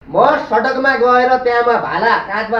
म सडकमा गएर त्यहाँमा भाला काँधमा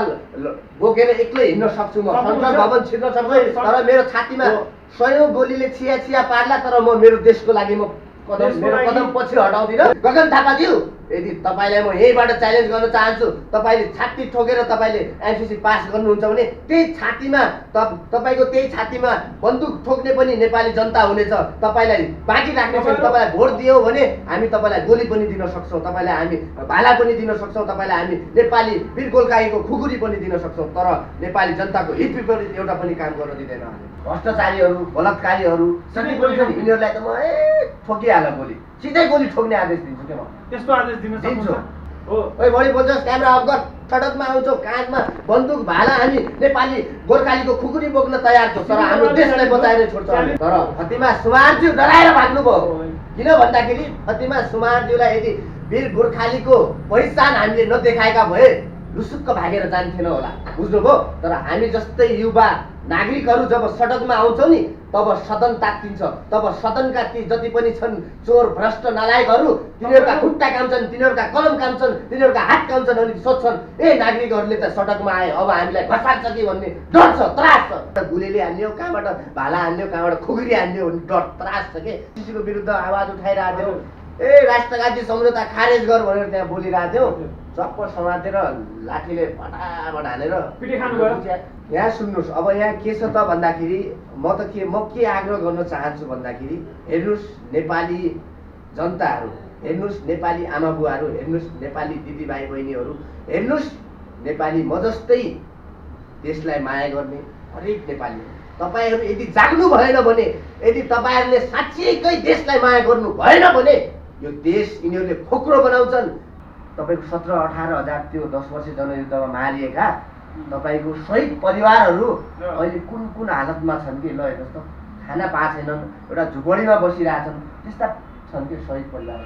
बोकेर एक्लै हिँड्न सक्छु, म संसद भवन छिर्न सक्छु, तर मेरो छातीमा सयौं गोलीले छिया छिया पार्ला, तर म मेरो देशको लागि म मेरो कदम पछि हटाउँदिन। गगन थापाज्यू, यदि तपाईँलाई म यहीबाट च्यालेन्ज गर्न चाहन्छु, तपाईँले छाती ठोकेर तपाईँले एमसीसी पास गर्नुहुन्छ भने त्यही छातीमा तपाईँको त्यही छातीमा बन्दुक ठोक्ने पनि नेपाली जनता हुनेछ। तपाईँलाई बाँकी राख्ने छैन। तपाईँलाई भोट दियौ भने हामी तपाईँलाई गोली पनि दिन सक्छौँ, तपाईँलाई हामी भाला पनि दिन सक्छौँ, तपाईँलाई हामी नेपाली वीर गोर्खालीको खुकुरी पनि दिन सक्छौँ, तर नेपाली जनताको हित विपरीत एउटा पनि काम गर्न दिँदैन। भ्रष्टाचारीहरू, बलात्कारीहरू यिनीहरूलाई त म ठोकिहाल गोली, सिधै गोली ठोक्ने आदेश दिन्छु के म। त्यस्तो आदेश दिन्छु हो। ओइ बढी बोल्छस्, क्यामेरा अफ गर। सडकमा आउँछौ, काँधमा बन्दुक भाला, हामी नेपाली गोर्खालीको खुकुरी बोक्न तयार छौँ, तर हाम्रो देशलाई बचाएर छोड्छौँ। तर फतिमा सुमारज्यू डराएर भाग्नुभयो। किन भन्दाखेरि फतिमा सुमारज्यूलाई यदि वीर गोर्खालीको पहिचान हामीले नदेखाएका भए लुसुक्क भागेर जान्थेन होला, बुझ्नुभयो। तर हामी जस्तै युवा नागरिकहरू जब सडकमा आउँछौँ नि, तब सदन तात्तिन्छ। तब सदनका ती जति पनि छन् चोर भ्रष्ट नालायकहरू, तिनीहरूका खुट्टा काम्छन्, तिनीहरूका कलम काम्छन्, तिनीहरूका हात काम्छन्, अनि सोध्छन् ए नागरिकहरूले त सडकमा आए, अब हामीलाई घसाल्छ कि भन्ने डर छ, त्रास छ। गुलीले हान्ने हो, कहाँबाट भाला हान्ने हो, कहाँबाट खुकुरी हान्ने हो, डर त्रास छ के। किसीको विरुद्ध आवाज उठाइरहेको थियो, ए राष्ट्रघाती सम्झौता खारेज गर भनेर त्यहाँ बोलिरहेको थियो, चप्प समातेर लाठीले फटाफट हानेर पिटे खानुभयो। यहाँ सुन्नुहोस्, अब यहाँ के छ त भन्दाखेरि म के आग्रह गर्न चाहन्छु भन्दाखेरि, हेर्नुहोस् नेपाली जनताहरू, हेर्नुहोस् नेपाली आमा बुवाहरू, हेर्नुहोस् नेपाली दिदीभाइ बहिनीहरू, हेर्नुहोस् नेपाली म जस्तै देशलाई माया गर्ने हरेक नेपाली, तपाईँहरू यदि जाग्नु भएन भने, यदि तपाईँहरूले साँच्चीकै देशलाई माया गर्नु भएन भने यो देश यिनीहरूले खोक्रो बनाउँछन्। तपाईँको 17-18 हजार त्यो 10 वर्षे जनयुद्धमा मारिएका तपाईँको शहीद परिवारहरू अहिले कुन कुन हालतमा छन् कि, ल हेर्नुहोस् त, खाना पाएको छैनन्, एउटा झुपडीमा बसिरहेछन्, त्यस्ता छन् कि शहीद परिवार।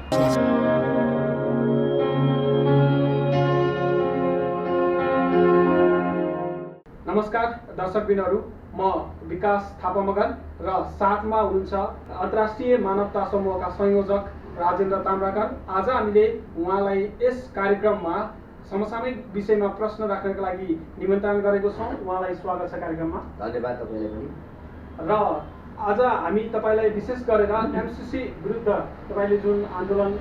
नमस्कार दर्शकबिनहरू, म विकास थापा मगर र साथमा हुनुहुन्छ अन्तर्राष्ट्रिय मानवता समूहका संयोजक राजेन्द्र ताम्राकर। आज हामीले उहाँलाई यस कार्यक्रममा समसामयिक विषयमा प्रश्न राख्नका लागि निमन्त्रण गरेको छौँ। उहाँलाई स्वागत छ कार्यक्रममा। धन्यवाद तपाईँलाई पनि। र आज हामी तपाईँलाई विशेष गरेर एमसीसी विरुद्ध तपाईँले जुन आन्दोलन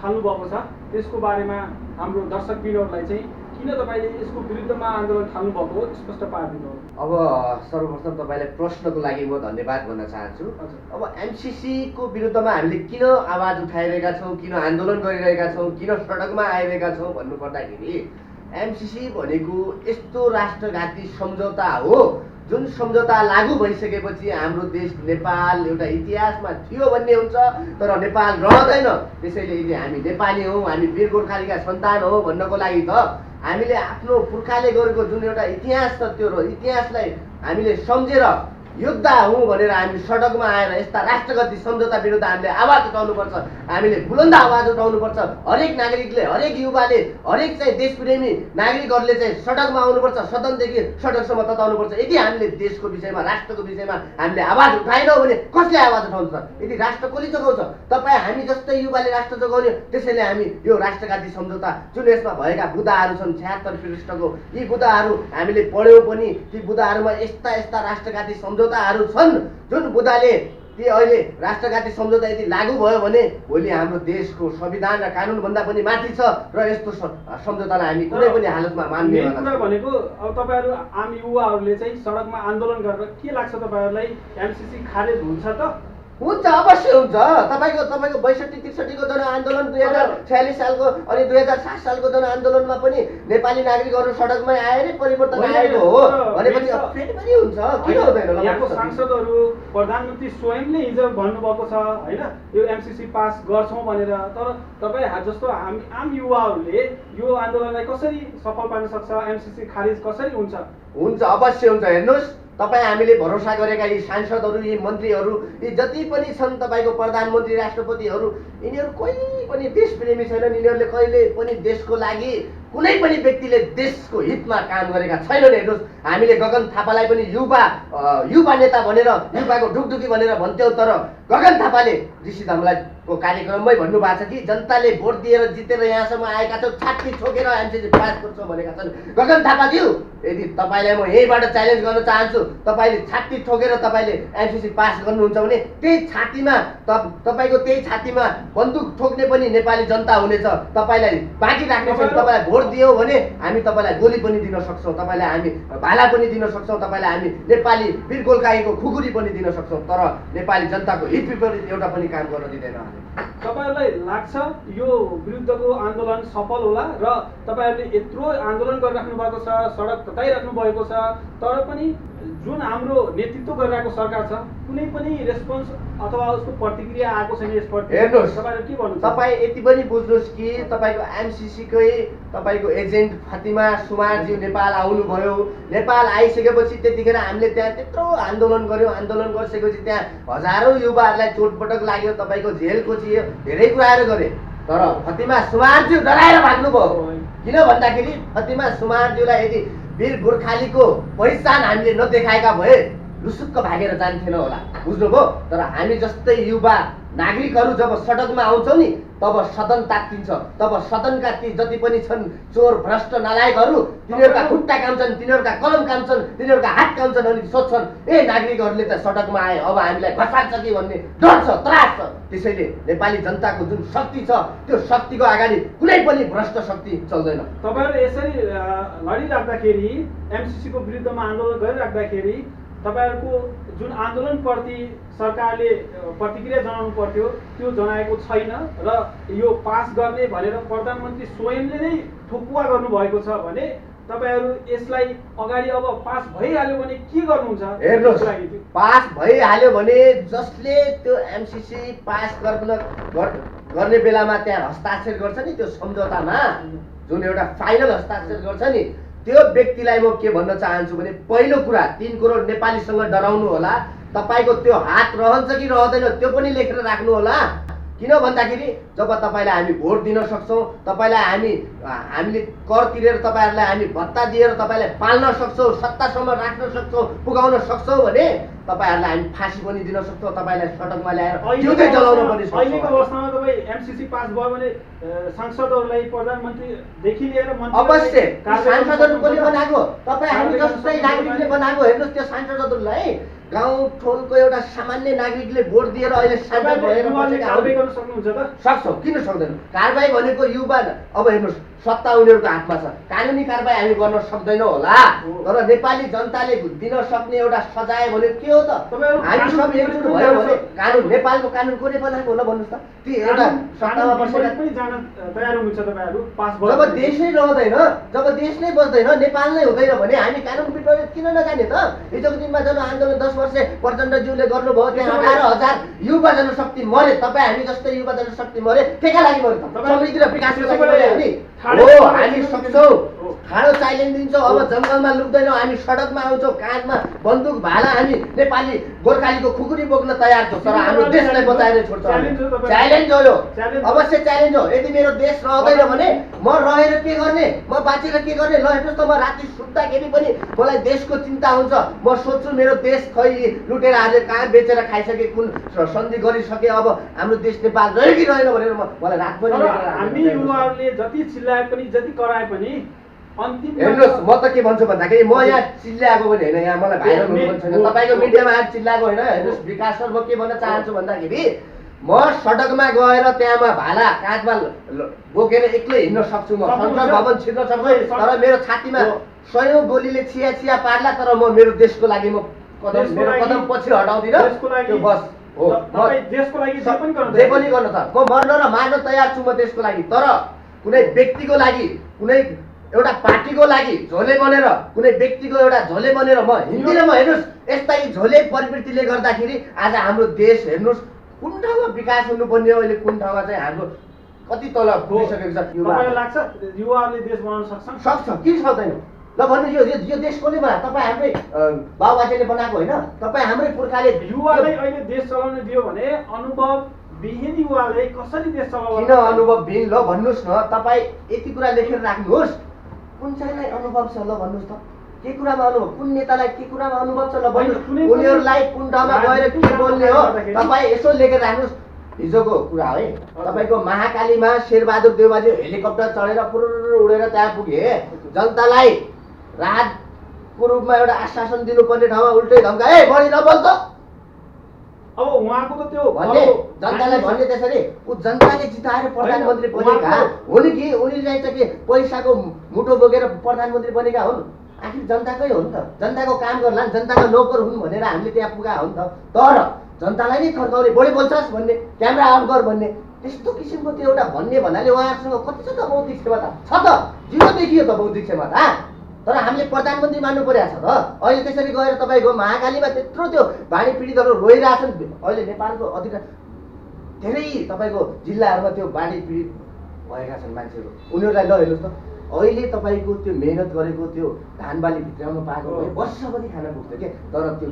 थाल्नुभएको छ त्यसको बारेमा हाम्रो दर्शकबिनहरूलाई चाहिँ किन तपाईँले यसको विरुद्धमा आन्दोलन थाल्नुभएको स्पष्ट पारिदिनु। अब सर्वप्रथम तपाईँलाई प्रश्नको लागि म धन्यवाद भन्न चाहन्छु। अब एमसीसीको विरुद्धमा हामीले किन आवाज उठाइरहेका छौँ, किन आन्दोलन गरिरहेका छौँ, किन सडकमा आइरहेका छौँ भन्नुपर्दाखेरि, एमसीसी भनेको यस्तो राष्ट्रघाती सम्झौता हो जुन सम्झौता लागू भइसकेपछि हाम्रो देश नेपाल एउटा इतिहासमा थियो भन्ने हुन्छ, तर नेपाल रहँदैन। त्यसैले यदि हामी नेपाली हौँ, हामी वीर गोर्खालीका सन्तान हौँ भन्नको लागि त हामीले आफ्नो पुर्खाले गरेको जुन एउटा इतिहास छ, त्यो इतिहासलाई हामीले सम्झेर योद्धा हौँ भनेर हामी सडकमा आएर यस्ता राष्ट्रगति सम्झौता विरुद्ध हामीले आवाज उठाउनुपर्छ, हामीले बुलन्द आवाज उठाउनुपर्छ। हरेक नागरिकले, हरेक युवाले, हरेक चाहिँ देशप्रेमी नागरिकहरूले चाहिँ सडकमा आउनुपर्छ, सदनदेखि सडकसम्म तताउनुपर्छ। यदि हामीले देशको विषयमा, राष्ट्रको विषयमा हामीले आवाज उठाएनौँ भने कसले आवाज उठाउँछ? यदि राष्ट्र कसले जोगाउँछ? तपाईँ हामी जस्तै युवाले राष्ट्र जोगाउने। त्यसैले हामी यो राष्ट्रघाती सम्झौता जुन यसमा भएका बुदाहरू छन् 76 पृष्ठको, यी बुदाहरू हामीले पढ्यौँ पनि। ती बुदाहरूमा यस्ता यस्ता राष्ट्रघाती सम्झौताहरू छन् जुन बुदाले ती अहिले राष्ट्रघाती सम्झौता यदि लागू भयो भने भोलि हाम्रो देशको संविधान र कानुनभन्दा पनि माथि छ, र यस्तो सम्झौतालाई हामी कुनै पनि हालतमा मान्ने कुरा भनेको। अब तपाईँहरू आम युवाहरूले चाहिँ सडकमा आन्दोलन गरेर के लाग्छ तपाईँहरूलाई, एमसीसी खारेज हुन्छ त? हुन्छ, अवश्य हुन्छ। तपाईँको 62-63 को जनआन्दोलन, 2046 सालको अनि 2007 सालको जनआन्दोलनमा पनि नेपाली नागरिकहरू सडकमै आए नै परिवर्तन आएको हो भनेपछि फेरि पनि हुन्छ, किन हुँदैन? यहाँको सांसदहरू, प्रधानमन्त्री स्वयंले हिजो भन्नुभएको छ होइन, यो एमसीसी पास गर्छौँ भनेर। तर तपाईँ जस्तो हामी आम युवाहरूले यो आन्दोलनलाई कसरी सफल पार्न सक्छ? एमसीसी खारिज कसरी हुन्छ? हुन्छ, अवश्य हुन्छ। हेर्नुहोस्, तपाईँ हामीले भरोसा गरेका यी सांसदहरू, यी मन्त्रीहरू, यी जति पनि छन् तपाईँको प्रधानमन्त्री, राष्ट्रपतिहरू, यिनीहरू कोही पनि देशप्रेमी छैनन्। यिनीहरूले कहिले पनि देशको लागि कुनै पनि व्यक्तिले देशको हितमा काम गरेका छैनन्। हेर्नुहोस्, हामीले गगन थापालाई पनि युवा नेता भनेर, युवाको ढुकढुकी भनेर भन्थ्यौँ, तर गगन थापाले ऋषि धमलाईको कार्यक्रममै भन्नुभएको छ कि जनताले भोट दिएर जितेर यहाँसम्म आएका छौँ, छाती ठोकेर एमसिसी पास गर्छौँ भनेका छन्। गगन थापाज्यू, यदि तपाईँलाई म यहीँबाट च्यालेन्ज गर्न चाहन्छु, तपाईँले छाती ठोकेर तपाईँले एमसिसी पास गर्नुहुन्छ भने त्यही छातीमा बन्दुक ठोक्ने पनि नेपाली जनता हुनेछ। तपाईँलाई बाँकी राख्ने छैन। तपाईँलाई भोट दियौ भने हामी तपाईँलाई गोली पनि दिन सक्छौँ, तपाईँलाई हामी भाला पनि दिन सक्छौँ, तपाईँलाई हामी नेपाली वीर गोर्खालीको खुकुरी पनि दिन सक्छौँ, तर नेपाली जनताको हित विपरीत एउटा पनि काम गर्न दिँदैन। तपाईँहरूलाई लाग्छ यो विरुद्धको आन्दोलन सफल होला र तपाईँहरूले यत्रो आन्दोलन गरिराख्नु भएको छ, सडक तताइराख्नु भएको छ, तर पनि जुन हाम्रो नेतृत्व गरिरहेको सरकार छ कुनै पनि रेस्पोन्स अथवा उसको प्रतिक्रिया आएको छैन यसप्रति? हेर्नुहोस्, तपाईँले के भन्नुहुन्छ? तपाईँ यति पनि बुझ्नुहोस् कि तपाईँको एमसिसीकै तपाईँको एजेन्ट फातिमा सुमारज्यू नेपाल आउनुभयो। नेपाल आइसकेपछि त्यतिखेर हामीले त्यहाँ त्यत्रो आन्दोलन गऱ्यौँ। आन्दोलन गरिसकेपछि त्यहाँ हजारौँ युवाहरूलाई चोटपटक लाग्यो, तपाईँको जेल कोचियो, धेरै कुराहरू गरे, तर फातिमा सुमारज्यू डराएर भाग्नुभयो। किन भन्दाखेरि फातिमा सुमारज्यूलाई यदि वीर गोर्खालीको पहिचान हामीले नदेखाएका भए लुसुक्क भागेर जान्थेन होला, बुझ्नुभयो? तर हामी जस्तै युवा नागरिकहरू जब सडकमा आउँछौँ नि, तब सदन तात्तिन्छ। तब सदनका ती जति पनि छन् चोर भ्रष्ट नालायकहरू, तिनीहरूका खुट्टा काम्छन्, तिनीहरूका कलम काम्छन्, तिनीहरूका हात काम्छन् अनि सोध्छन्, ए नागरिकहरूले त सडकमा आए, अब हामीलाई घसार्छ कि भन्ने डर छ, त्रास छ। त्यसैले नेपाली जनताको जुन शक्ति छ त्यो शक्तिको अगाडि कुनै पनि भ्रष्ट शक्ति चल्दैन। तपाईँहरू यसरी लडिराख्दाखेरि, एमसिसीको विरुद्धमा आन्दोलन गरिराख्दाखेरि तपाईँहरूको जुन आन्दोलनप्रति सरकारले प्रतिक्रिया जनाउनु पर्थ्यो त्यो जनाएको छैन र यो पास गर्ने भनेर प्रधानमन्त्री स्वयंले नै ठोकुवा गर्नुभएको छ भने तपाईँहरू यसलाई अगाडि अब पास भइहाल्यो भने के गर्नुहुन्छ? हेर्नुहोस्, पास भइहाल्यो भने जसले त्यो एमसिसी पास गर्ने बेलामा त्यहाँ हस्ताक्षर गर्छ नि, त्यो सम्झौतामा जुन एउटा फाइनल हस्ताक्षर गर्छ नि, त्यो व्यक्तिलाई म के भन्न चाहन्छु भने पहिलो कुरा 3 करोड नेपालीसँग डराउनु होला। तपाईँको त्यो हात रहन्छ कि रहँदैन त्यो पनि लेखेर राख्नु होला। किन भन्दाखेरि जब तपाईँलाई हामी भोट दिन सक्छौँ, तपाईँलाई हामीले कर तिरेर तपाईँहरूलाई हामी भत्ता दिएर तपाईँलाई पाल्न सक्छौँ, सत्तासम्म राख्न सक्छौँ, पुगाउन सक्छौँ भने तपाईँहरूलाई हामी फाँसी पनि दिन सक्छौँ, तपाईँलाई सडकमा ल्याएर जिउँदै जलाउन पनि सक्छौँ। अहिलेको अवस्थामा तपाईँ एमसिसी पास भयो भने सांसदहरूलाई प्रधानमन्त्रीदेखि लिएर अवश्य सांसदहरू पनि बनाएको, तपाईँ हामी जस्तै नागरिकले बनाएको। हेर्नुहोस्, त्यो सांसदहरूलाई गाउँ ठोलको एउटा सामान्य नागरिकले भोट दिएर अहिले सांसद भएर सक्छौँ, किन सक्दैन? कारबाही भनेको युवा, अब हेर्नुहोस् सत्ता उनीहरूको हातमा छ, कानुनी कारबाही हामी गर्न सक्दैनौँ होला, तर नेपाली जनताले दिन सक्ने एउटा सजाय भनेको के हो त? हामी सब एकजुट भयो भने कानुन, नेपालको कानुन कसले बनाएको होला भन्नुहोस् त? ती एउटा सत्तामा बसेर पनि जान तयार हुनुहुन्छ तपाईँहरू पास भयो? जब देश नै रहँदैन, जब देश नै बस्दैन, नेपाल नै हुँदैन भने हामी कानुन विपरीत किन नजाने त? हिजोको दिनमा जनआन्दोलन 10 वर्ष प्रचण्डज्यूले गर्नुभयो, त्यहाँ 18,000 युवा जनशक्ति मरे। तपाईँ हामी जस्तै युवा जनशक्ति मरे, केका लागि मरे त? समृद्धि र विकासको लागि मरे हामी। हो, हामी सक्छौँ, ठाडो च्यालेन्ज दिन्छौँ। अब जङ्गलमा लुक्दैनौँ, हामी सडकमा आउँछौँ, काँधमा बन्दुक भाला, हामी नेपाली गोर्खालीको खुकुरी बोक्न तयार छौँ, तर हाम्रो देशलाई बचाएर छोड्छौँ। च्यालेन्ज हो यो, अवश्य च्यालेन्ज हो। यदि मेरो देश रहँदैन भने म रहेर के गर्ने, म बाँचेर के गर्ने? ल हेर्नुहोस् त, म राति सुत्दाखेरि पनि मलाई देशको चिन्ता हुन्छ। म सोध्छु मेरो देश खै लुटेर आज कहाँ बेचेर खाइसके, कुन सन्धि गरिसके, अब हाम्रो देश नेपाल रह्यो कि रहेन भनेर मलाई रात पनि हामी युवाहरूले जति चिल्लाए पनि जति कराए पनि अन्तिम हेर्नुहोस्, म त के भन्छु भन्दाखेरि म यहाँ चिल्लाएको पनि होइन, यहाँ मलाई भाइरल हुनु पनि छैन, तपाईँको मिडियामा आएर चिल्लाएको होइन। हेर्नुहोस् विकास सर, म के भन्न चाहन्छु भन्दाखेरि म सडकमा गएर त्यहाँमा भाला काँधमा बोकेर एक्लै हिँड्न सक्छु, म संसद भवन छिर्न सक्छु, तर मेरो छातीमा 100 गोलीले छिया पार्ला, तर म मेरो देशको लागि म मेरो कदम पछि हटाउँदिनँ। त्यो बस हो, जे पनि गर्न त म मर्न र मार्न तयार छु म देशको लागि, तर कुनै व्यक्तिको लागि, कुनै एउटा पार्टीको लागि झोले बनेर, कुनै व्यक्तिको एउटा झोले बनेर म हिँड्दिनँ। म हेर्नुहोस्, यस्ता यी झोले प्रवृत्तिले गर्दाखेरि आज हाम्रो देश हेर्नुहोस् कुन ठाउँमा विकास हुनुपर्ने हो, अहिले कुन ठाउँमा चाहिँ हाम्रो कति तल पुगिसकेको छ। तपाईँलाई लाग्छ युवाहरूले देश बनाउन सक्छ? किन सक्दैन? ल भन्नुहोस्, यो देश कसले बनायो? तपाईँ हाम्रै बाबुबाजेले बनाएको होइन, तपाईँ हाम्रै पुर्खाले। युवालाई अहिले देश चलाउन दियो भने अनुभव विहीन युवाले कसरी देश चलाउनु? किन अनुभवविहीन ल भन्नुहोस् न। तपाईँ यति कुरा लेखेर राख्नुहोस्। कुन चाहिँलाई अनुभव छ ल भन्नुहोस् त। के कुरामा अनुभव, कुन नेतालाई के कुरामा अनुभव छ ल भन्नुहोस्। उनीहरूलाई कुन ठाउँमा गएर के बोल्ने हो तपाईँ यसो लेखेर राख्नुहोस्। हिजोको कुरा है, तपाईँको महाकालीमा शेरबहादुर देउबाजी हेलिकप्टर चढेर पुरुर उडेर त्यहाँ पुगे। जनतालाई राहतको रूपमा एउटा आश्वासन दिनुपर्ने ठाउँमा उल्टै धम्काए, बढी नबोल त अब उहाँको त त्यो भन्ने। जनतालाई भन्ने त्यसरी ऊ जनताले जिताएर प्रधानमन्त्री बनेका हुन् कि उनी चाहिँ के पैसाको मुठो बोकेर प्रधानमन्त्री बनेका हुन्? आखिर जनताकै हो नि त। जनताको काम गर्ला, जनताको नोकर हुन् भनेर हामीले त्यहाँ पुगा हो नि त। तर जनतालाई नै थर्काउने, बढी बोल्छस् भन्ने, क्यामेरा अन गर भन्ने, त्यस्तो किसिमको त्यो एउटा भन्ने भन्नाले उहाँहरूसँग कति छ त बौद्धिक क्षमता? छ त, जिरो देखियो त बौद्धिक क्षमता। तर हामीले प्रधानमन्त्री मान्नु परेको छ त। अहिले त्यसरी गएर तपाईँको महाकालीमा त्यत्रो त्यो बाढी पीडितहरू रोइरहेछन्। अहिले नेपालको अधिकार धेरै तपाईँको जिल्लाहरूमा त्यो बाढी पीडित भएका छन् मान्छेहरू। उनीहरूलाई ल हेर्नुहोस् त, अहिले तपाईँको त्यो मेहनत गरेको त्यो धान बाली भित्राउनु पाएको भए वर्षभरि खान पुग्थ्यो के। तर त्यो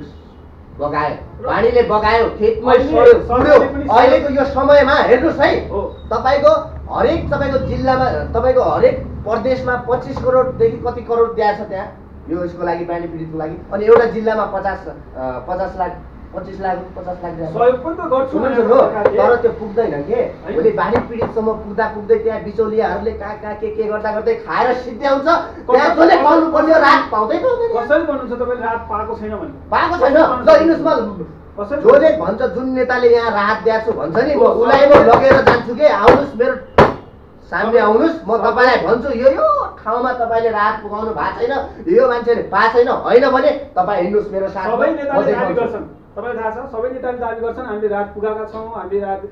बगायो, पानीले बगायो, खेतमै सड्यो पुड्यो। अहिलेको यो समयमा हेर्नुहोस् है, तपाईँको हरेक तपाईँको जिल्लामा, तपाईँको हरेक प्रदेशमा 25 करोडदेखि कति करोड दिएको छ त्यहाँ यो यसको लागि, पानी पीडितको लागि। अनि एउटा जिल्लामा 50 लाख 25 लाख 50 लाख सहयोग पनि त गर्छु तर त्यो पुग्दैन के। भोलि बाढी पीडितसम्म पुग्दा पुग्दै त्यहाँ बिचौलियाहरूले कहाँ के गर्दा गर्दै खाएर सिद्ध्याउँछ। त्यहाँ जसले पाउनु पर्ने राहत पाउँदै पाउँदैन। कसरी भन्नुहुन्छ तपाईँले राहत पाएको छैन भने? पाएको छैन ल हिँड्नुहोस्। जसले भन्छ, जुन नेताले यहाँ राहत दिएको छु भन्छ नि, म उसलाई म लगेर जान्छु के। आउनुहोस् मेरो सामने आउनुहोस्, म तपाईँलाई भन्छु यो ठाउँमा तपाईँले राहत पुगाउनु भएको छैन, यो मान्छेले पाएको छैन। होइन भने तपाईँ हिँड्नुहोस् मेरो साथ। सबै नेताले दाबी गर्छन्, तपाईँलाई थाहा छ, सबै नेताले दाबी गर्छन् हामीले राहत पुगाएका छौँ, हामीले राहत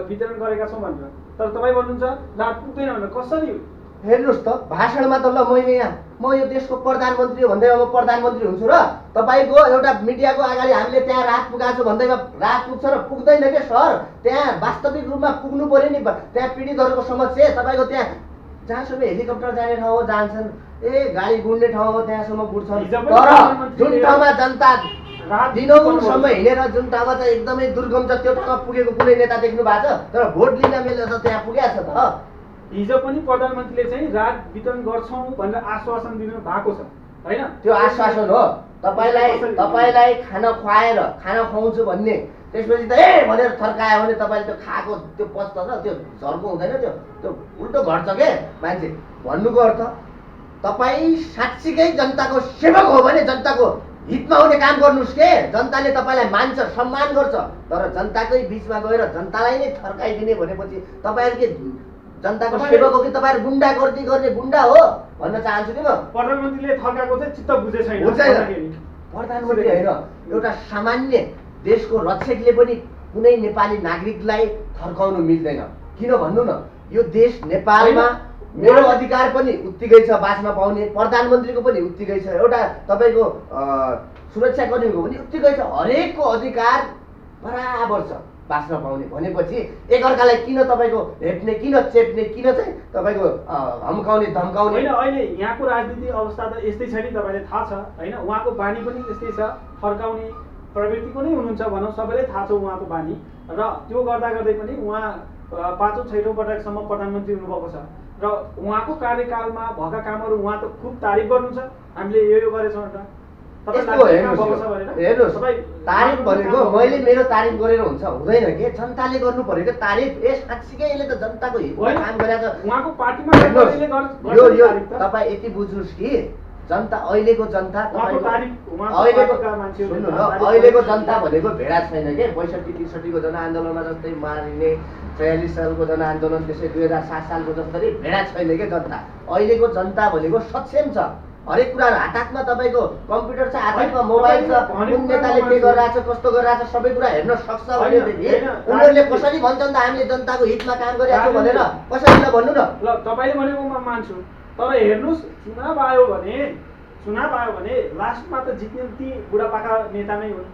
वितरण गरेका छौँ भनेर। तर तपाईँ भन्नुहुन्छ राहत पुग्दैन भनेर। कसरी? हेर्नुहोस् त, भाषणमा त ल म यो देशको प्रधानमन्त्री हो भन्दैमा म प्रधानमन्त्री हुन्छु र तपाईँको एउटा मिडियाको अगाडि हामीले त्यहाँ राहत पुगाएको छु भन्दैमा राहत पुग्छ र पुग्दैन के सर? त्यहाँ वास्तविक रूपमा पुग्नु पर्यो नि। त्यहाँ पीडितहरूको समस्या तपाईँको त्यहाँ जहाँसम्म हेलिकप्टर जाने ठाउँ हो जान्छन्, गाडी गुड्ने ठाउँ हो त्यहाँसम्म गुड्छन्। तर जुन ठाउँमा जनता दिनौँसम्म हिँडेर जुन ठाउँमा चाहिँ एकदमै दुर्गम छ त्यो ठाउँमा पुगेको कुनै नेता देख्नु भएको छ? तर भोट लिन मिलेर त त्यहाँ पुगेको छ त। हिजो पनि प्रधानमन्त्रीले चाहिँ राहत वितरण गर्छौँ भनेर आश्वासन दिनु भएको छ होइन? त्यो आश्वासन हो। तपाईँलाई खाना खुवाउँछु भन्ने, त्यसपछि त भनेर थर्कायो भने तपाईँले त्यो खाएको त्यो पच्छ त, त्यो झर्को हुँदैन, त्यो उल्टो घट्छ के मान्छे। भन्नुको अर्थ तपाईँ साँच्चीकै जनताको सेवक हो भने जनताको हितमा हुने काम गर्नुहोस् के। जनताले तपाईँलाई मान्छ, सम्मान गर्छ। तर जनताकै बिचमा गएर जनतालाई नै थर्काइदिने भनेपछि तपाईँहरू के जनताको सेवक हो कि तपाईँहरू गुन्डागर्दी गर्ने गुन्डा हो भन्न चाहन्छु कि म। प्रधानमन्त्रीले थर्काएको चाहिँ चित्त बुझे छैन। प्रधानमन्त्री होइन, एउटा सामान्य देशको रक्षकले पनि कुनै नेपाली नागरिकलाई थर्काउनु मिल्दैन। किन भन्नु न, यो देश नेपालमा मेरो अधिकार पनि उत्तिकै छ बाँच्न पाउने, प्रधानमन्त्रीको पनि उत्तिकै छ, एउटा तपाईँको सुरक्षाकर्मीको पनि उत्तिकै छ। हरेकको अधिकार बराबर छ बाँच्न पाउने भनेपछि एकअर्कालाई किन तपाईँको हेप्ने, किन चेप्ने, किन चाहिँ तपाईँको धम्काउने होइन? अहिले यहाँको राजनीति अवस्था त यस्तै छ नि, तपाईँलाई थाहा छ होइन? उहाँको बानी पनि यस्तै छ, फर्काउने प्रवृत्तिको नै हुनुहुन्छ भनौँ, सबैलाई थाहा छ उहाँको बानी। र त्यो गर्दा गर्दै पनि उहाँ 5औं 6औं पटकसम्म प्रधानमन्त्री हुनुभएको छ र उहाँको कार्यकालमा भएका कामहरू उहाँ त खुब तारिफ गर्नुहुन्छ, हामीले यो गरेछौँ भनेर। हेर्नुहोस्, तारिफ भनेको मैले मेरो तारिफ गरेर हुन्छ हुँदैन के, जनताले गर्नु पऱ्यो क्या तारिफ। साँच्चीकै यसले त जनताको हितमा काम गरेको छ। उहाँको पार्टीमा यो तपाईँ यति बुझ्नुहोस् कि जनता, अहिलेको जनता अहिलेको जनता भनेको भेडा छैन के। 65-63को जनआन्दोलनमा जस्तै मारिने, 46 सालको जनआन्दोलन, त्यसै 2007 सालको जस्तै भेडा छैन के जनता। अहिलेको जनता भनेको सक्षम छ। हरेक कुरा हातमा तपाईँको कम्प्युटर छ, हातमा मोबाइल छ, कुन नेताले के गरिरहेछ, कस्तो गरिरहेछ सबै कुरा हेर्न सक्छ भनेदेखि उनीहरूले कसरी भन्छन् त हामीले जनताको हितमा काम गरिरहेको छौँ भनेर? कसरी ल भन्नु न। ल तपाईँले भनेको म मान्छु, तर हेर्नुहोस् चुनाव आयो भने लास्टमा त जित्ने ती बुढापाका नेता नै हुन्।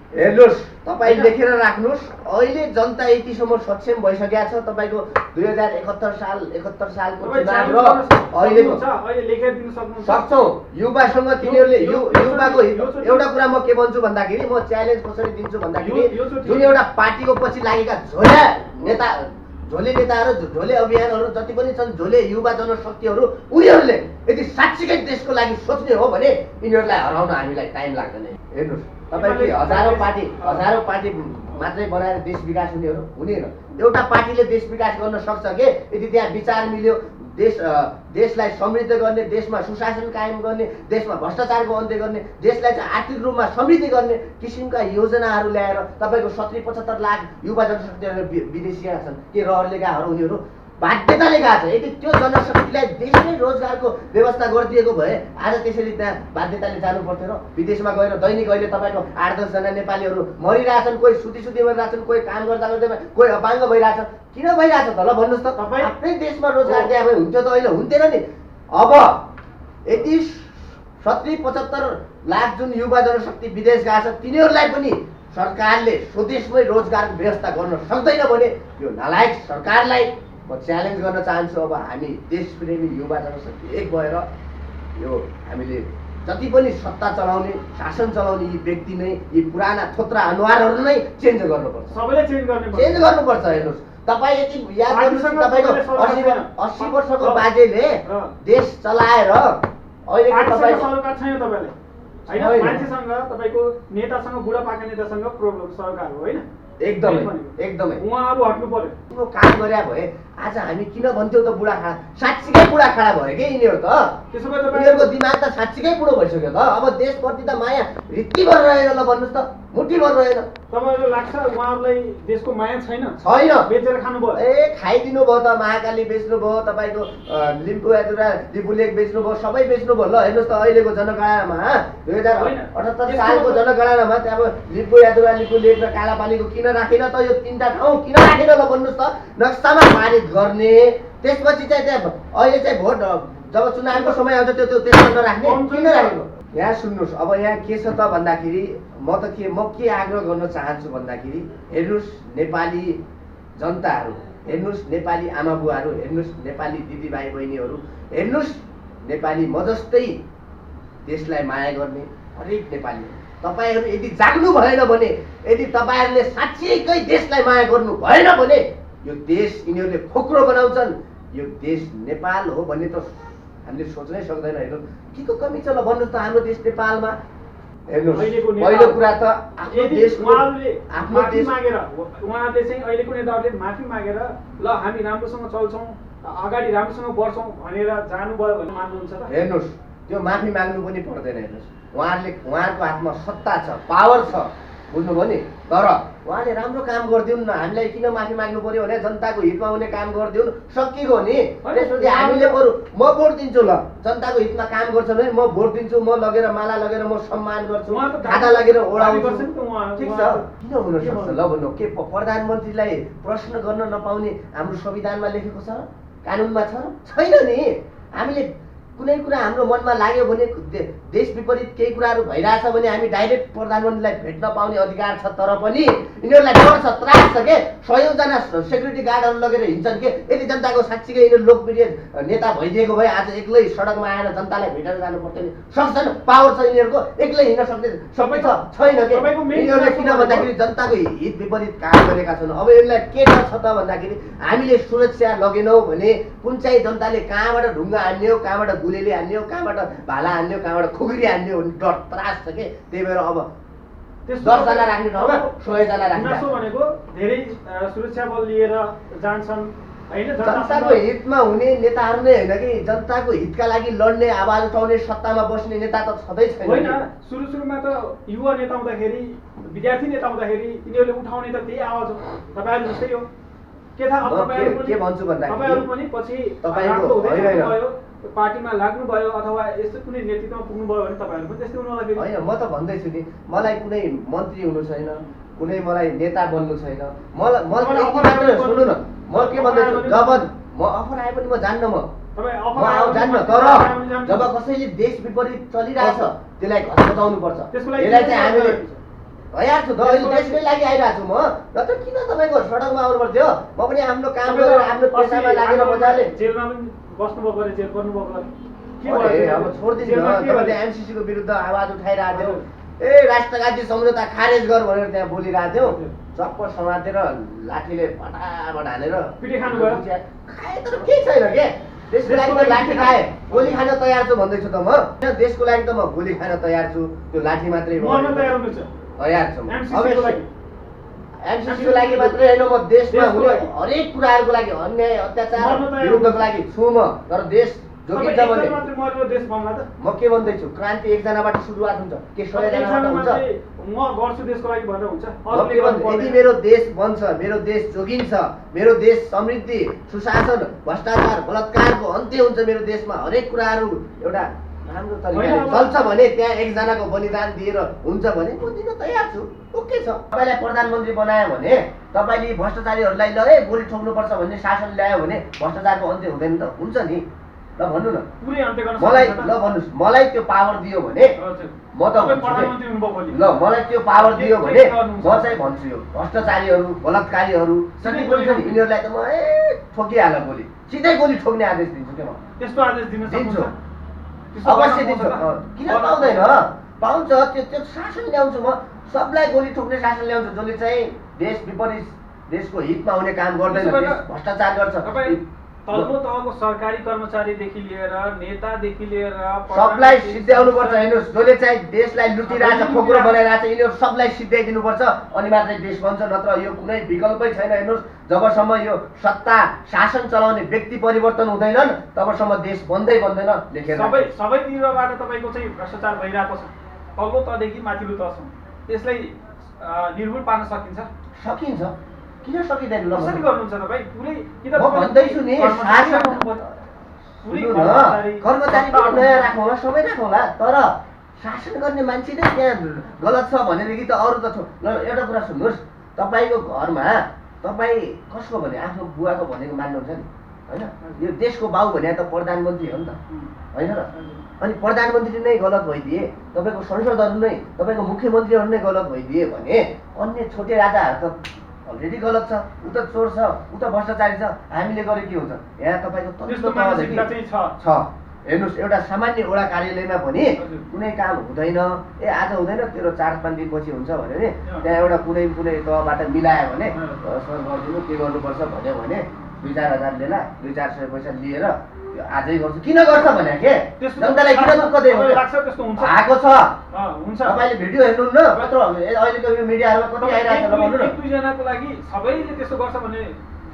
हेर्नुहोस्, तपाईँ लेखेर राख्नुहोस्, अहिले जनता यतिसम्म सक्षम भइसकेको छ। तपाईँको 2071 सालको चुनाव र अहिलेको सक्छौँ। युवासँग तिनीहरूले युवाको एउटा कुरा म के भन्छु भन्दाखेरि, म च्यालेन्ज कसरी दिन्छु भन्दाखेरि, जुन एउटा पार्टीको पछि लागेका झोला नेता झोले नेताहरू झोले अभियानहरू जति पनि छन् झोले युवा जनशक्तिहरू उनीहरूले यदि साँच्चीकै देशको लागि सोच्ने हो भने यिनीहरूलाई हराउन हामीलाई टाइम लाग्दैन। हेर्नुहोस् तपाईँले हजारौँ पार्टी मात्रै बनाएर देश विकास हुने हो हुँदैन। एउटा पार्टीले देश विकास गर्न सक्छ के यदि त्यहाँ विचार मिल्यो, देशलाई समृद्ध गर्ने, देशमा सुशासन कायम गर्ने, देशमा भ्रष्टाचारको अन्त्य गर्ने, देशलाई चाहिँ आर्थिक रूपमा समृद्धि गर्ने किसिमका योजनाहरू ल्याएर तपाईँको 70-75 लाख युवा जनशक्तिहरू विदेशी छन् के रहरले गएहरू उनीहरू बाध्यताले गएको छ। यदि त्यो जनशक्तिलाई देशमै रोजगारको व्यवस्था गरिदिएको भए आज त्यसरी त्यहाँ बाध्यताले जानु पर्थ्यो र विदेशमा गएर दैनिक अहिले तपाईँको 8-10 जना नेपालीहरू मरिरहेछन्, कोही सुती मरिरहेछन्, कोही काम गर्दा गर्दै कोही अपाङ्ग भइरहेछ। किन भइरहेछ त ल भन्नुहोस् त? तपाईँ आफ्नै देशमा रोजगार दिए भए हुन्थ्यो त, अहिले हुन्थेन नि। अब यदि 70-75 लाख जुन युवा जनशक्ति विदेश गएको छ तिनीहरूलाई पनि सरकारले स्वदेशमै रोजगारको व्यवस्था गर्न सक्दैन भने यो नालायक सरकारलाई म च्यालेन्ज गर्न चाहन्छु। अब हामी देशप्रेमी युवा जनशक्ति एक भएर यो हामीले जति पनि सत्ता चलाउने, शासन चलाउने यी व्यक्ति नै, यी पुराना थोत्रा अनुहारहरू नै चेन्ज गर्नुपर्छ। सबैले चेन्ज गर्नुपर्छ। हेर्नुहोस् तपाईँ यति याद गर्नुहोस् तपाईँको 80 वर्षको बाजेले देश चलाएर अहिलेको तपाईँ सरकार छैन तपाईँले हैन, मान्छेसँग तपाईँको नेतासँग बुढापाका नेतासँग प्रोब्लम सरकार हो हैन। एकदमै उहाँहरू हट्नु पर्यो। काम गरे भए आज हामी किन भन्थ्यौँ त बुढा खाडा? साँच्चीकै बुढा खाडा भयो कि यिनीहरू त? त्यसो भए यिनीहरूको दिमाग त साँच्चीकै बुढो भइसक्यो त। अब देशप्रति त माया रित्तिभर रहेन ल भन्नुहोस् त, मुठीभर रहेन। तपाईँलाई लाग्छ उहाँहरूलाई देशको माया छैन? बेचेर खानुभयो। खाइदिनु भयो त, महाकाली बेच्नुभयो, तपाईँको लिम्बू यादुरा लिम्बू लेक बेच्नुभयो, सबै बेच्नुभयो। ल हेर्नुहोस् त अहिलेको जनगणनामा 2078 सालको जनगणनामा त्यहाँ अब लिम्बू यादुरा लिम्बू लेक र कालापानीको किन राखेन त? यो 3टा ठाउँ किन राखेन ल भन्नुहोस् त? नक्सामा पारित गर्ने, त्यसपछि चाहिँ त्यहाँ अहिले चाहिँ भोट जब चुनावको समय आउँछ त्यो त्यसमा नराख्ने, किन राखेको? यहाँ सुन्नुहोस्, अब यहाँ के छ त भन्दाखेरि म के आग्रह गर्न चाहन्छु भन्दाखेरि हेर्नुहोस् नेपाली जनताहरू, हेर्नुहोस् नेपाली आमा बुवाहरू, हेर्नुहोस् नेपाली दिदीभाइ बहिनीहरू, हेर्नुहोस् नेपाली म जस्तै देशलाई माया गर्ने हरेक नेपाली, तपाईँहरू यदि जाग्नु भएन भने, यदि तपाईँहरूले साँच्चीकै देशलाई माया गर्नु भएन भने यो देश यिनीहरूले खोक्रो बनाउँछन्। यो देश नेपाल हो भन्ने त हामीले सोच्नै सक्दैन। हेर्नु के को कमी छ ल भन्नुहोस् त हाम्रो देश नेपालमा? हेर्नुहोस् पहिलो कुरा त आफ्नो देशको आफ्नो देश मागेर उहाँहरूले चाहिँ अहिलेको नेताहरूले माफी मागेर ल हामी राम्रोसँग चल्छौँ, अगाडि राम्रोसँग बढ्छौँ भनेर जानुभयो भने मान्नुहुन्छ त? हेर्नुहोस् त्यो माफी माग्नु पनि पर्दैन। हेर्नुहोस् उहाँहरूको हातमा सत्ता छ, पावर छ, बुझ्नुभयो नि? तर उहाँले राम्रो काम गरिदिउन् न, हामीलाई किन माफी माग्नु पर्यो भने जनताको हितमा हुने काम गरिदिउन्, सकिएको नि। त्यसपछि हामीले बरु म भोट दिन्छु, ल जनताको हितमा काम गर्छ भने म भोट दिन्छु, म लगेर माला लगेर म सम्मान गर्छु, खाता लगेर ओडाउँछु, ठिक छ। किन हुन सक्छ ल भन्नु? के प्रधानमन्त्रीलाई प्रश्न गर्न नपाउने हाम्रो संविधानमा लेखेको छ, कानुनमा छैन नि? हामीले कुनै कुरा हाम्रो मनमा लाग्यो भने देश विपरीत केही कुराहरू भइरहेछ भने हामी डाइरेक्ट प्रधानमन्त्रीलाई भेट्न पाउने अधिकार छ। तर पनि यिनीहरूलाई डर छ, त्रास छ के? 100 जना सेक्युरिटी गार्डहरू लगेर हिँड्छन् के? यदि जनताको साँच्चीकै यिनीहरू लोकप्रिय नेता भइदिएको भए आज एक्लै सडकमा आएर जनतालाई भेटेर जानु पर्थ्यो नि? सक्छन्, पावर छ यिनीहरूको, एक्लै हिँड्न सक्ने सबै छैन के? यिनीहरूले किन भन्दाखेरि जनताको हित विपरीत काम गरेका छन्। अब यसलाई के डर छ त भन्दाखेरि हामीले सुरक्षा लगेनौँ भने कुन चाहिँ जनताले कहाँबाट ढुङ्गा हान्ने हो, कहाँबाट गुलेली हान्ने हो, कहाँबाट भाला हान्ने हो, कहाँबाट खुकुरी हान्ने हो डर त्रास छ के? त्यही भएर अब 10 जना राख्ने ठाउँमा 100 जना राख्ने भनेको धेरै सुरक्षा बल लिएर जान्छन् हैन? जनताको हितमा हुने नेताहरू नै होइन कि जनताको हितका लागि लड्ने, आवाज उठाउने, सत्तामा बस्ने नेता त छँदै छैन। होइन, सुरुमा त युवा नेता हुँदाखेरि, विद्यार्थी नेता हुँदाखेरि यिनीहरूले उठाउने त त्यही आवाज हो। तपाईँहरू जस्तै हो के थाहा? के भन्छु भन्दाखेरि तपाईँहरू पनि पछि तपाईँको होइन पार्टीमा लाग्नुभयो अथवा यस्तो कुनै नेतृत्वमा पुग्नुभयो भने तपाईँहरू पनि त्यस्तै हुनु होला। होइन, म त भन्दैछु नि मलाई कुनै मन्त्री हुनु छैन, कुनै मलाई नेता बन्नु छैन। सुन्नु न, म के भन्दैछु, जब म अफर आए पनि म जान्न, म जान्न। तर जब कसैले देश विपरीत चलिरहेछ त्यसलाई घचाउनु पर्छ। यसलाई चाहिँ हामीले तयार छु त, अहिले देशकै लागि आइरहेको छु म। र त किन तपाईँको सडकमा आउनु पर्थ्यो? म पनि आफ्नो काम गरेर आफ्नो पेसामा लागेर मजाले जेलमा पनि बस्नुभयो भने जेल पर्नुभयो अब छोडिदिनु। तपाईँले एमसिसी को विरुद्ध आवाज उठाइरहेको थियो, राष्ट्रघाती सम्झौता खारेज गर भनेर त्यहाँ बोलिरहेको थियो। चप्प समातेर लाठीले फटाफट हानेर पिटी खानुभयो? खाए तर केही छैन के देशको लागि त लाठी खाए गोली खान तयार छु भन्दैछु त म देशको लागि त म गोली खान तयार छु त्यो लाठी मात्रै मर्न तयार हुनुहुन्छ तयार छु MCC को लागि एमसिसीको लागि मात्रै होइन म देशमा देशको हुने लागि। हरेक कुराहरूको लागि अन्याय अत्याचार मर्न तयार विरुद्धको लागि छु म तर देश जोगिन्छ तपाईँ भने एकजना मात्रै मरेर देश बन्ला त म के भन्दैछु क्रान्ति एकजनाबाट सुरुवात हुन्छ के 100 जनाबाट एकजना हुन्छ मात्रै म गर्छु देशको लागि भनेर हुन्छ म अरूले के गर्नु भन्छु, यदि पर्दैन। मेरो देश बन्छ मेरो देश जोगिन्छ मेरो देश समृद्धि सुशासन भ्रष्टाचार बलात्कारको अन्त्य हुन्छ मेरो देशमा हरेक कुराहरू एउटा राम्रो तरिकाले होइन, अब- चल्छ भने त्यहाँ एकजनाको बलिदान दिएर हुन्छ भने म दिन तयार छु ओके छ तपाईँलाई प्रधानमन्त्री बनायो भने तपाईँले भ्रष्टाचारीहरूलाई ल गोली ठोक्नुपर्छ भन्ने शासन ल्यायो भने भ्रष्टाचारको अन्त्य हुँदैन त हुन्छ नि ल भन्नु न पुरै अन्त्य गर्न मलाई सक्नुहुन्छ ल त? भन्नुहोस् मलाई त्यो पावर दियो भने हजुर। म त तपाईँ भन्छु प्रधानमन्त्री हुनुभयो भोलि। ल मलाई त्यो पावर दियो के भने गर्नुहुन्छ? म चाहिँ भन्छु यो भ्रष्टाचारीहरू बलात्कारीहरू जति पनि छन् यिनीहरूलाई त म ठोकिहाल गोली सिधै गोली ठोक्ने आदेश दिन्छु के म त्यस्तो आदेश दिन दिन्छु सक्नुहुन्छ? त्यस्तो अवश्य गर्न दिन्छु पाउँछ त? किन पाउँदैन पाउँछ त्यो त्यो शासन ल्याउँछु म सबलाई गोली ठोक्ने शासन ल्याउँछु जसले चाहिँ देश विपरीत देशको हितमा हुने काम गर्दैन त्यसो भए देश भ्रष्टाचार गर्छ तपाईँ तल्लो तहको सरकारी कर्मचारीदेखि लिएर नेतादेखि लिएर सबलाई सिद्ध्याउनु पर्छ हेर्नुहोस् जसले चाहिँ देशलाई लुटिरहेछ खोक्रो बनाइरहेछ यिनीहरू सबलाई सिद्ध्याइदिनुपर्छ अनि मात्रै देश बन्छ नत्र यो कुनै विकल्पै छैन हेर्नुहोस् जबसम्म यो सत्ता शासन चलाउने व्यक्ति परिवर्तन हुँदैनन् तबसम्म देश बन्दै बन्दैन लेखेर सबैतिरबाट तपाईँको चाहिँ भ्रष्टाचार भइरहेको छ तल्लो तहदेखि माथिल्लो तहसम्म यसलाई निर्मूल पार्न सकिन्छ सकिन्छ किन सकिँदैन ल कसरी गर्नुहुन्छ तपाईँ पुरै कि त म भन्दैछु नि शासन पुरै सुन्नु न कर्मचारी पनि नयाँ राखौँला सबै राखौँला तर शासन गर्ने मान्छे नै त्यहाँ गलत छ भनेदेखि त अरू त ल एउटा कुरा सुन्नुहोस् तपाईँको घरमा तपाईँ कसको भने आफ्नो बुवाको भनेको मान्नुहुन्छ नि होइन यो देशको बाउ भने त प्रधानमन्त्री हो नि त होइन र अनि प्रधानमन्त्री नै गलत भइदिए तपाईँको संसदहरू नै तपाईँको मुख्यमन्त्रीहरू नै गलत भइदिए भने अन्य छोटे राजाहरू त अलरेडी गलत छ ऊ त चोर छ ऊ त भ्रष्टाचारी छ हामीले गरे के हुन्छ यहाँ तपाईँको त्यस्तो तन्त्र मानसिकता तहदेखि चाहिँ छ छ हेर्नुहोस् एउटा सामान्य वडा कार्यालयमा पनि हजुर। कुनै काम हुँदैन आज हुँदैन तेरो 4-5 दिनपछि हुन्छ भन्यो भने त्यहाँ एउटा कुनै कुनै तहबाट मिलायो भने सर गरिदिनु के गर्नुपर्छ भन्यो भने 2-4 हजार लिएला 200-400 पैसा लिएर त्यो आजै गर्छु किन गर्छ भने के त्यस्तो जनतालाई किन दुःख दिनु तपाईँलाई लाग्छ त्यस्तो हुन्छ भएको छ हुन्छ तपाईँले भिडियो हेर्नुहुन्न कत्रो अहिलेको यो मिडियाहरूमा कति आइरहेको छ ल भन्नु न एक दुईजनाको लागि सबैले त्यस्तो गर्छ भने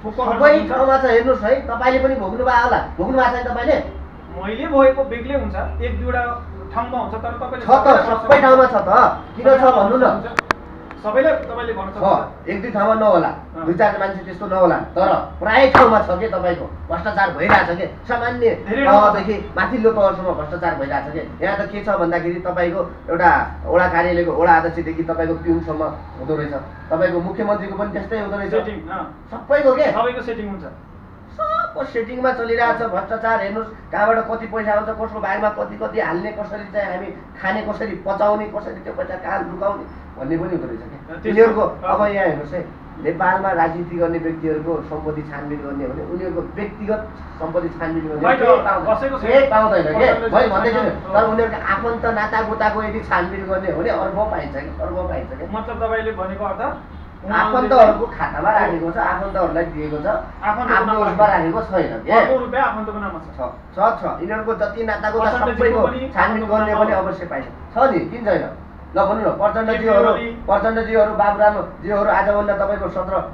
ठोक्क गर्न सबै सक्नुहुन्छ? ठाउँमा छ हेर्नुहोस् है तपाईँले पनि भोग्नु भयो होला भोग्नु भएको छैन तपाईँले मैले भएको बेग्लै हुन्छ एक दुईवटा ठाउँमा हुन्छ तर तपाईँले छ त सबै ठाउँमा छ त किन छ भन्नु न सबैलाई तपाईँले भन्न छ सक्नुहुन्छ 1-2 ठाउँमा नहोला 2-4 मान्छे त्यस्तो नहोला तर प्राय ठाउँमा छ के तपाईँको भ्रष्टाचार भइरहेछ के सामान्य धेरै तहदेखि माथिल्लो तहसम्म भ्रष्टाचार भइरहेछ के यहाँ त के छ भन्दाखेरि तपाईँको एउटा वडा कार्यालयको वडा अध्यक्षदेखि तपाईँको पिउनसम्म हुँदो रहेछ तपाईँको मुख्यमन्त्रीको पनि त्यस्तै हुँदो रहेछ सेटिङ सबैको के सबैको सेटिङ हुन्छ सबको सेटिङमा चलिरहेछ भ्रष्टाचार हेर्नुहोस् कहाँबाट कति पैसा आउँछ कसको भागमा कति कति हाल्ने कसरी चाहिँ हामी खाने कसरी पचाउने कसरी त्यो पैसा कहाँ लुकाउने भन्ने पनि हुँदो रहेछ क्या उनीहरूको अब यहाँ हेर्नुहोस् है नेपालमा राजनीति गर्ने व्यक्तिहरूको सम्पत्ति छानबिन गर्ने भने उनीहरूको व्यक्तिगत सम्पत्ति छानबिन गर्ने केही पाउँदैन के मैले भन्दैछु नि तर उनीहरूको आफन्त नातागोताको यदि छानबिन गर्ने हो भने अर्ब पाइन्छ कि अर्ब पाइन्छ कि मतलब तपाईँले भनेको अर्थ आफन्तहरूको खातामा राखेको छ आफन्तहरूलाई दिएको छ आफ्नो उसमा राखेको छैन के अर्को रुपियाँ आफन्तको नाममा छ छ यिनीहरूको जति नातागोता सबैको छानबिन गर्ने पनि अवश्य पाइन्छ छ नि किन छैन ल भन्नु न प्रचण्डजीहरू बाबुरामजीहरू आजभन्दा तपाईँको 17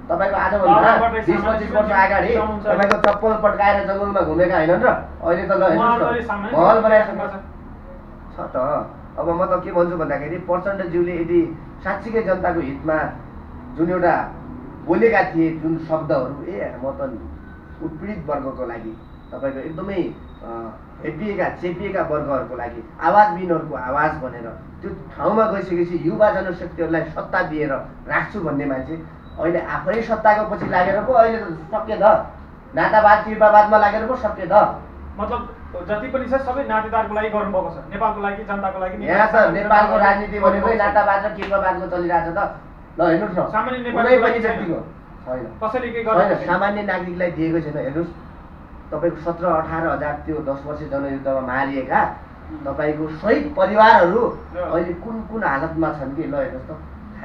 तपाईँको आजभन्दा 20-25 वर्ष अगाडि तपाईँको चप्पल पड्काएर जङ्गलमा घुमेका हैनन् र अहिले त ल हेर्नुहोस् न महल बनाइसक्नु छ त अब म त के भन्छु भन्दाखेरि प्रचण्डज्यूले यदि साँच्चीकै जनताको हितमा जुन एउटा बोलेका थिए जुन शब्दहरू म त उत्पीडित वर्गको लागि तपाईँको एकदमै चेपिएका वर्गहरूको लागि आवाजबिनहरूको आवाज भनेर त्यो ठाउँमा गइसकेपछि युवा जनशक्तिहरूलाई सत्ता दिएर राख्छु भन्ने मान्छे अहिले आफै सत्ताको पछि लागेर पो अहिले त सक्यो त नातावाद कृपावादमा लागेर पो सक्यो त मतलब जति पनि छ सबै नातेदारको लागि गर्नुभएको छ नेपालको लागि जनताको लागि यहाँ त नेपालको राजनीति भनेको नातावाद र कृपावादको चलिरहेछ त ल हेर्नुहोस् न सामान्य कुनै पनि व्यक्तिको छैन कसैले के छैन गर्दैन सामान्य नागरिकलाई दिएको छैन हेर्नुहोस् तपाईँको 17-18 हजार त्यो 10 वर्ष जनयुद्धमा मारिएका तपाईँको शहीद परिवारहरू अहिले कुन हालतमा छन् कि ल हेर्नुहोस् त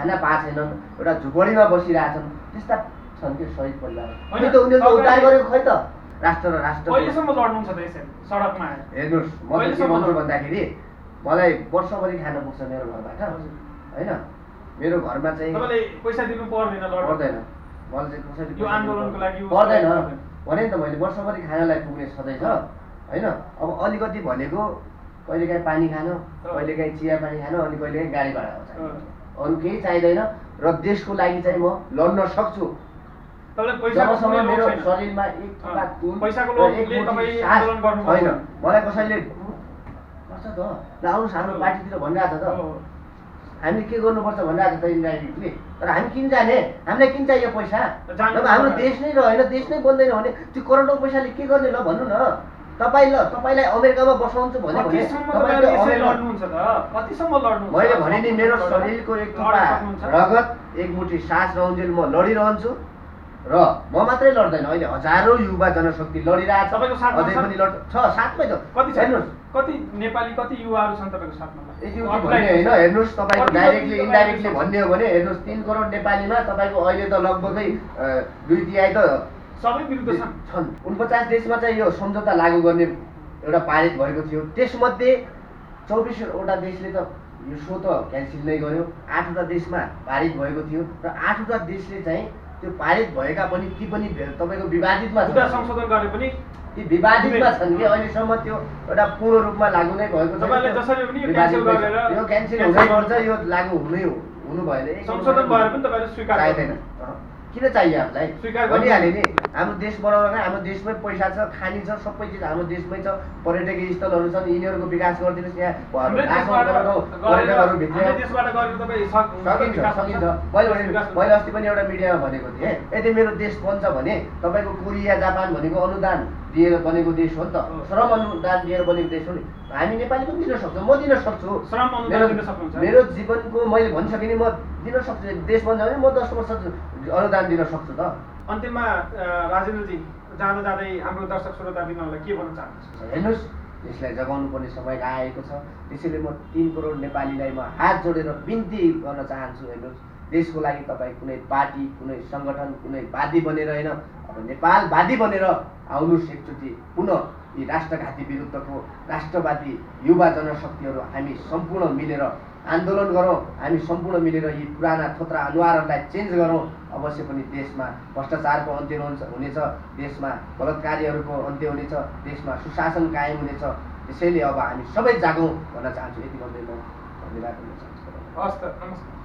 खाना पाएको छैनन्, एउटा झुपडीमा बसिरहेछन्, त्यस्ता छन् कि शहीद परिवार। होइन, त उनीहरूले उद्धार तपाईँ- गरेको खै त राष्ट्र र राष्ट्र कहिलेसम्म लड्नुहुन्छ त यसरी सडकमा आएर? हेर्नुहोस्, म त के कहिलेसम्म भन्छु लड्नु? भन्दाखेरि मलाई वर्षभरि खान पुग्छ मेरो घरबाट होइन। मेरो घरमा चाहिँ तपाईँले पैसा दिनु पर्दैन लड्नु? पर्दैन, मलाई चाहिँ कसैले यो आन्दोलनको लागि पर्दैन भने नि त मैले वर्षभरि खानालाई पुग्ने सधैँ छ होइन। अब अलिकति भनेको कहिलेकाहीँ पानी खान, कहिलेकाहीँ चिया पानी खान, अनि कहिलेकाहीँ गाडी भाडा चाहिन्छ, अरू केही चाहिँदैन र देशको लागि चाहिँ म लड्न सक्छु। तपाईँले पैसाको जबसम्म कुनै लोभ मेरो छैन। शरीरमा एक थोपा खुन पैसाको र लोभले एक मुठी तपाईँ सास आन्दोलन गर्नु छैन। पर्दैन। मलाई कसैले गर्छ त ल आउनुहोस् हाम्रो पार्टीतिर भनिरहेको छ त हामीले के गर्नुपर्छ भनिरहेको छ त इन्डाइरेक्टली। तर हामी किन जाने, हामीलाई किन चाहियो पैसा? जानु जब हाम्रो पर्दैन। देश नै रहेन, देश नै बन्दैन भने त्यो करोडौँ पैसाले के गर्ने ल भन्नु न। तपाईँलाई अमेरिकामा बसाउँछु भन्यो भने कतिसम्म तपाईँले तपाईँले यसरी अमेरिका लड्नुहुन्छ त? कतिसम्म लड्नुहुन्छ? मैले भने नि मेरो शरीरको एक थोपा लड्न सक्नुहुन्छ? रगत, एक मुठी सास रहन्जेल म लडिरहन्छु र म मात्रै लड्दैन, अहिले हजारौँ युवा जनशक्ति लडिरहेछ, तपाईँको साथमा अझै छ? पनि लड्छ साथमै त। कति छ? हेर्नुहोस् कति नेपाली कति युवाहरू छन् तपाईँको साथमा? यति उति भन्ने होइन, हेर्नुहोस् तपाईँको कति डाइरेक्टली कति इन्डाइरेक्टली कति भन्ने हो भने हेर्नुहोस् 3 करोड नेपालीमा तपाईँको अहिले त लगभगै 2/3 त सबै विरुद्ध छन्। छन्। 49 देशमा चाहिँ यो सम्झौता लागू गर्ने एउटा पारित भएको थियो, त्यसमध्ये 24वटा देशले त यो सो त क्यान्सल नै गर्यो, 8वटा देशमा पारित भएको थियो र 8वटा देशले चाहिँ त्यो पारित भएका पनि ती पनि तपाईँको विवादितमा मुद्दा छन्, संशोधन गरे पनि ती विवादितमा छन् कि अहिलेसम्म त्यो एउटा पूर्ण रूपमा लागू नै भएको छैन। तपाईँले जसरी पनि यो क्यान्सल विवादितमै छ। गरेर यो क्यान्सल हुनै पर्छ, यो लागू हुनु भएन। संशोधन भएर पनि तपाईँले स्वीकार चाहिँदैन, किन चाहियो हामीलाई? स्वीकार भनिहालेँ नि, हाम्रो देश बनाउनका हाम्रो देशमै पैसा छ, खानी छ, सबै चिज हाम्रो देशमै छ, पर्यटकीय स्थलहरू छन्, यिनीहरूको विकास गरिदिनुहोस्। यहाँ हाम्रै लाखौँ देशबाट करोडौँ गरेर पर्यटकहरू भित्र हाम्रै देशबाट गरेर तपाईँ सकिन्छ विकास सकिन्छ। हुन्छ। मैले अस्ति पनि एउटा मिडियामा भनेको थिएँ, यदि मेरो देश बन्छ भने तपाईँको कोरिया जापान भनेको अनुदान दिएर बनेको देश हो नि त, श्रम अनुदान दिएर बनेको देश हो नि। हामी नेपाली पनि दिन सक्छौँ, म दिन सक्छु। श्रम अनुदान दिन सक्नुहुन्छ? मेरो जीवनको मैले भनिसकेँ नि, म दिन सक्छु। देश बन्छ भने म 10 वर्ष अनुदान दिन सक्छु त। अन्तिममा राजेन्द्रजी जाँदा जाँदै हाम्रो दर्शक श्रोताबिनहरूलाई के भन्न चाहनुहुन्छ? हेर्नुहोस्, यसलाई जगाउनु पर्ने समय आएको छ, त्यसैले म 3 करोड नेपालीलाई म हात जोडेर बिन्ती गर्न चाहन्छु। हेर्नुहोस्, देशको लागि तपाईँ कुनै पार्टी, कुनै सङ्गठन, कुनै वादी बनेर होइन, अब नेपालवादी बनेर आउनुहोस् एकचोटि। पुनः यी राष्ट्रघाती विरुद्धको राष्ट्रवादी युवा जनशक्तिहरू हामी सम्पूर्ण मिलेर आन्दोलन गरौँ, हामी सम्पूर्ण मिलेर यी पुराना थोत्रा अनुहारहरूलाई चेन्ज गरौँ। अवश्य पनि देशमा भ्रष्टाचारको अन्त्य हुनेछ, देशमा बलात्कारीहरूको अन्त्य हुनेछ, देशमा सुशासन कायम हुनेछ। त्यसैले अब हामी सबै जागौँ भन्न चाहन्छु। यति भन्दै म धन्यवाद दिन चाहन्छु। हस् त, नमस्कार।